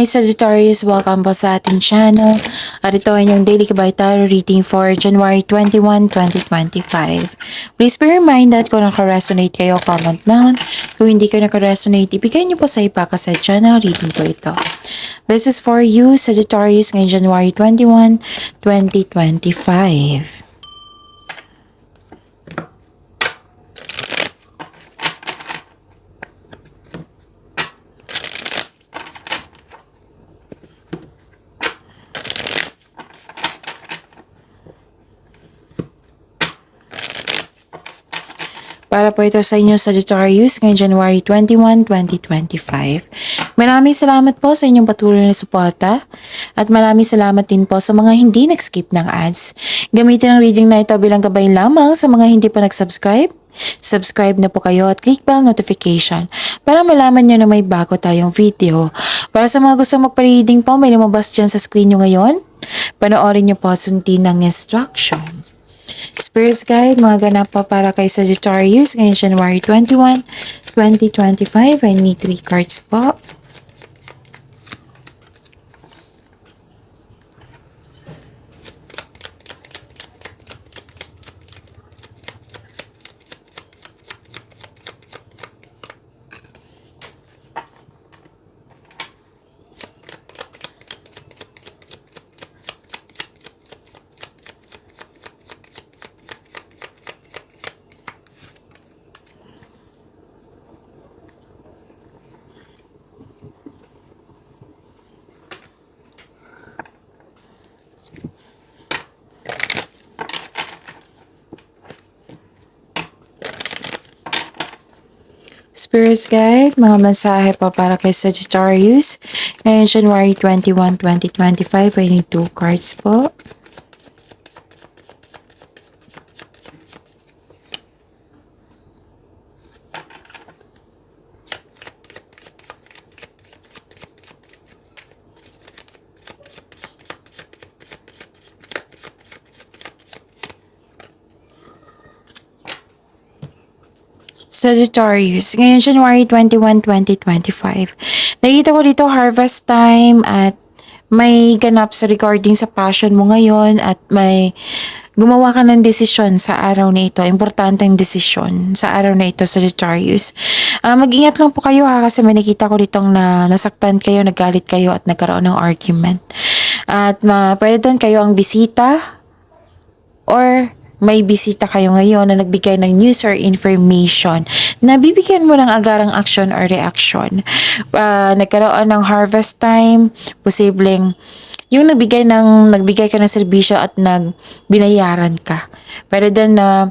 Hi Sagittarius, welcome po sa ating channel. At ito ay yung daily kabay tarot reading for January 21, 2025. Please bear in mind that kung naka-resonate kayo, comment down. Kung hindi kayo naka-resonate, ibigay niyo po sa iba kasi channel reading po ito. This is for you, Sagittarius, ngayong January 21, 2025. Para po ito sa inyo Sagittarius ngayong January 21, 2025. Maraming salamat po sa inyong patuloy na suporta at maraming salamat din po sa mga hindi nag-skip ng ads. Gamitin ang reading na ito bilang gabay lamang sa mga hindi pa nag-subscribe. Subscribe na po kayo at click bell notification para malaman nyo na may bago tayong video. Para sa mga gusto magpa-reading po, may lumabas dyan sa screen nyo ngayon. Panoorin nyo po sundin ng instruction. Spirits Guide, mga ganap pa para kay Sagittarius ngayong January 21, 2025. I need 3 cards po. Spirits Guide, mga mensahe pa para kay Sagittarius ngayong January 21, 2025. I need 2 cards po. Sagittarius, ngayon January 21, 2025. Nakita ko dito harvest time at may ganap sa regarding sa passion mo ngayon at may gumawa ka ng desisyon sa araw na ito. Importanteng desisyon sa araw na ito, Sagittarius. Mag-ingat lang po kayo kasi may nakita ko ditong na nasaktan kayo, nagalit kayo at nagkaroon ng argument. At pwede doon kayo ang bisita or may bisita kayo ngayon na nagbigay ng news or information na bibigyan mo ng agarang action or reaction. Nagkaroon ng harvest time, posibleng yung nagbigay ka ng serbisyo at binayaran ka. Pero din na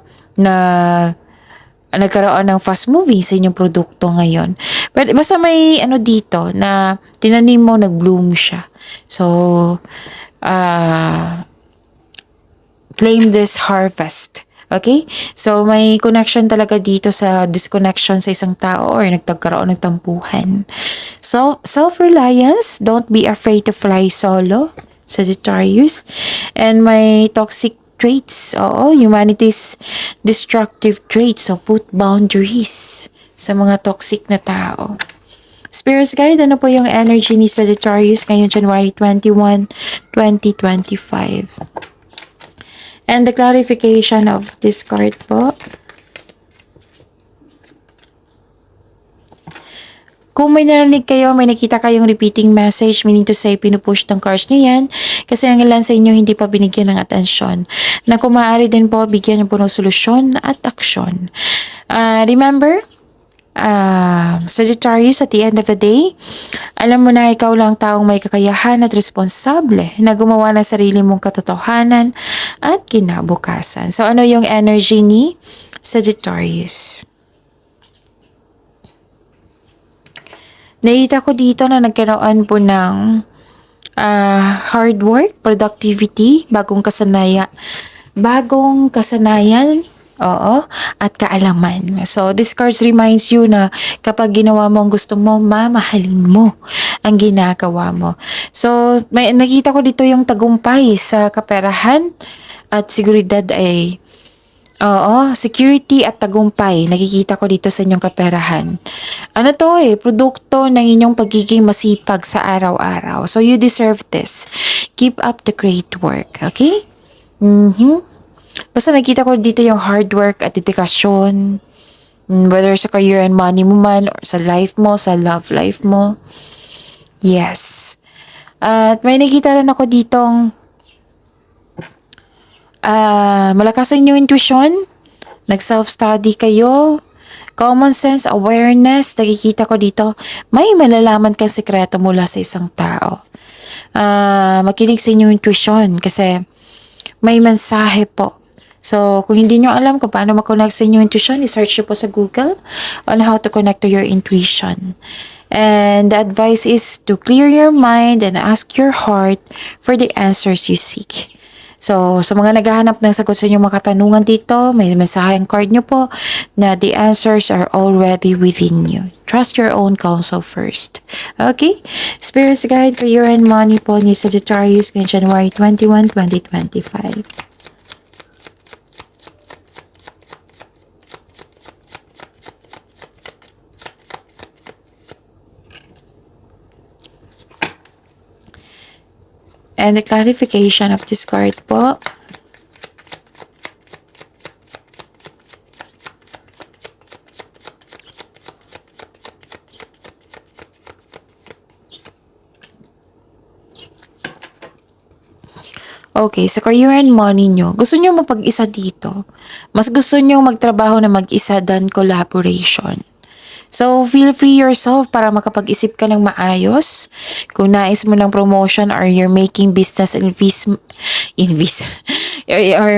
nagkaroon ng fast moving sa inyong produkto ngayon. Pero basta may dito na tinanim mo, nag-bloom siya. So, claim this harvest. Okay? So, may connection talaga dito sa disconnection sa isang tao or nagkaroon ng tampuhan. So, self-reliance, don't be afraid to fly solo, Sagittarius. And may toxic traits, humanity's destructive traits. So, put boundaries sa mga toxic na tao. Spirits Guide, ano po yung energy ni Sagittarius ngayong January 21, 2025? And the clarification of this card po. Kung may narinig kayo, may nakita kayong repeating message, meaning to say, pinupush ng cards nyo yan, kasi ang ilan sa inyo hindi pa binigyan ng atensyon. Na kung maaari din po, bigyan nyo po ng solusyon at aksyon. Remember, Sagittarius, at the end of the day, alam mo na ikaw lang taong may kakayahan at responsable na gumawa ng sarili mong katotohanan at kinabukasan. So, ano yung energy ni Sagittarius? Nakita ko dito na nagkaroon po ng hard work, productivity, bagong kasanayan, at kaalaman. So, this card reminds you na kapag ginawa mo ang gusto mo, mamahalin mo ang ginagawa mo. So, nakita ko dito yung tagumpay sa kaperahan at seguridad ay Oo, security at tagumpay. Nakikita ko dito sa inyong kaperahan. Ano to produkto ng inyong pagiging masipag sa araw-araw. So you deserve this. Keep up the great work, okay? Basta nakita ko dito yung hard work at dedikasyon. Whether sa career and money mo man, or sa life mo, sa love life mo. Yes. At may nakita rin ako ditong malakas ang inyong intuition, nag-self-study kayo, common sense, awareness, nakikita ko dito, may malalaman kang sekreto mula sa isang tao. Makinig sa inyong intuition kasi may mensahe po. So, kung hindi nyo alam kung paano mag-connect sa inyong intuition, i-search nyo po sa Google on how to connect to your intuition. And the advice is to clear your mind and ask your heart for the answers you seek. So, sa mga naghahanap ng sagot sa inyong mga katanungan dito, may mensaheng card nyo po na the answers are already within you. Trust your own counsel first. Okay? Spirit's Guide for Year and Money po ni Sagittarius ngayong January 21, 2025. And the clarification of this card po. Okay, sa career and money nyo, gusto nyo mapag-isa dito. Mas gusto nyo magtrabaho na mag-isa than collaboration. So, feel free yourself para makapag-isip ka ng maayos. Kung nais mo ng promotion or you're making business or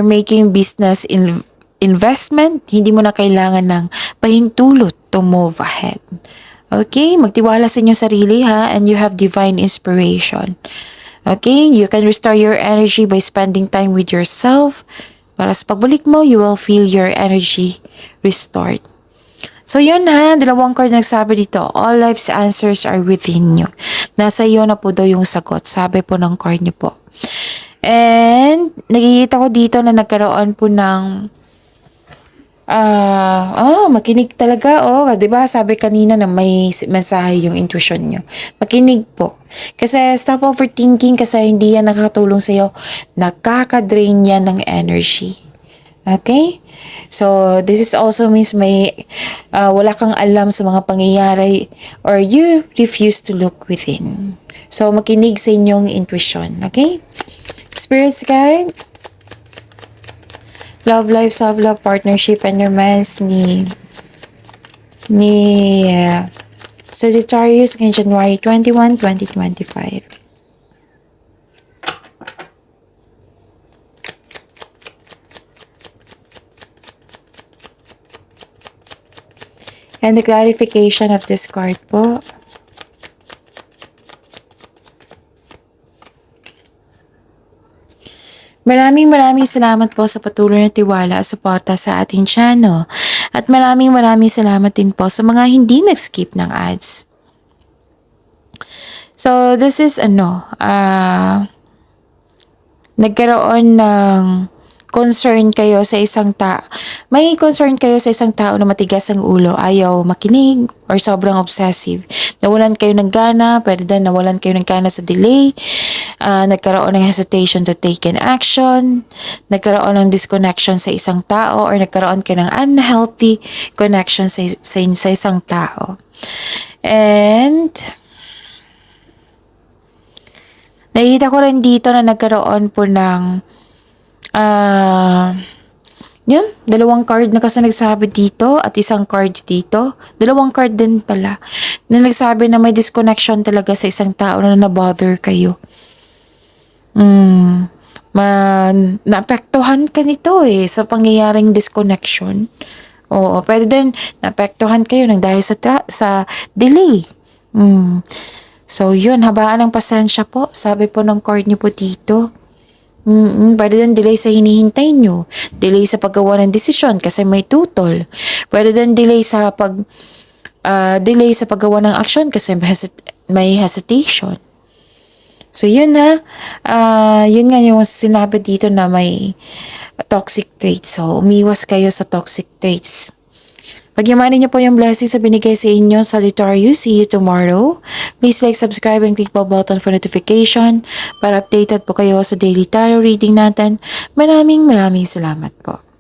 making business investment, hindi mo na kailangan ng pahintulot to move ahead. Okay? Magtiwala sa inyong sarili ha, and you have divine inspiration. Okay? You can restore your energy by spending time with yourself. Para sa pagbalik mo, you will feel your energy restored. So yun ha, dalawang card nagsabi dito, all life's answers are within you. Nasa iyo na po daw yung sagot, sabi po ng card niyo po. And nakikita ko dito na nagkaroon po ng makinig talaga. Diba sabi kanina na may mensahe yung intuition nyo. Makinig po. Kasi stop overthinking kasi hindi yan nakakatulong sa'yo. Nakaka-drain yan ng energy. Okay? So, this is also means may wala kang alam sa mga pangyayari or you refuse to look within. So, makinig sa inyong intuition. Okay? Spirit's Guide. Love life, self-love, partnership, and romance ni Sagittarius ngayong January 21, 2025. And the clarification of this card po. Maraming salamat po sa patuloy na tiwala at suporta sa ating channel. At maraming salamat din po sa mga hindi nag-skip ng ads. So, this is nagkaroon ng concern kayo sa isang tao. May concern kayo sa isang tao na matigas ang ulo, ayaw makinig, or sobrang obsessive. Nawalan kayo ng gana, pwede din nawalan kayo ng gana sa delay, nagkaroon ng hesitation to take an action, nagkaroon ng disconnection sa isang tao, or nagkaroon kayo ng unhealthy connection sa isang tao. And nakita ko rin dito na nagkaroon po ng yun, dalawang card na kasi nagsabi dito at isang card dito. Dalawang card din pala na nagsabi na may disconnection talaga sa isang tao na nabother kayo. Naapektuhan ka nito sa pangyayaring disconnection. Oo, pwede din naapektuhan kayo ng dahil sa delay. So yun, habaan ng pasensya po. Sabi po ng card niyo po dito. Pwede din delay sa hinihintay nyo. Delay sa paggawa ng desisyon kasi may tutol. Pwede din delay sa paggawa ng action kasi may hesitation. So, yun ha. Yun nga yung sinabi dito na may toxic traits. So, umiwas kayo sa toxic traits. Pagyamanin niyo po yung blessings sa binigay sa inyo, Sagittarius. See you tomorrow. Please like, subscribe, and click the button for notification para updated po kayo sa daily tarot reading natin. Maraming salamat po.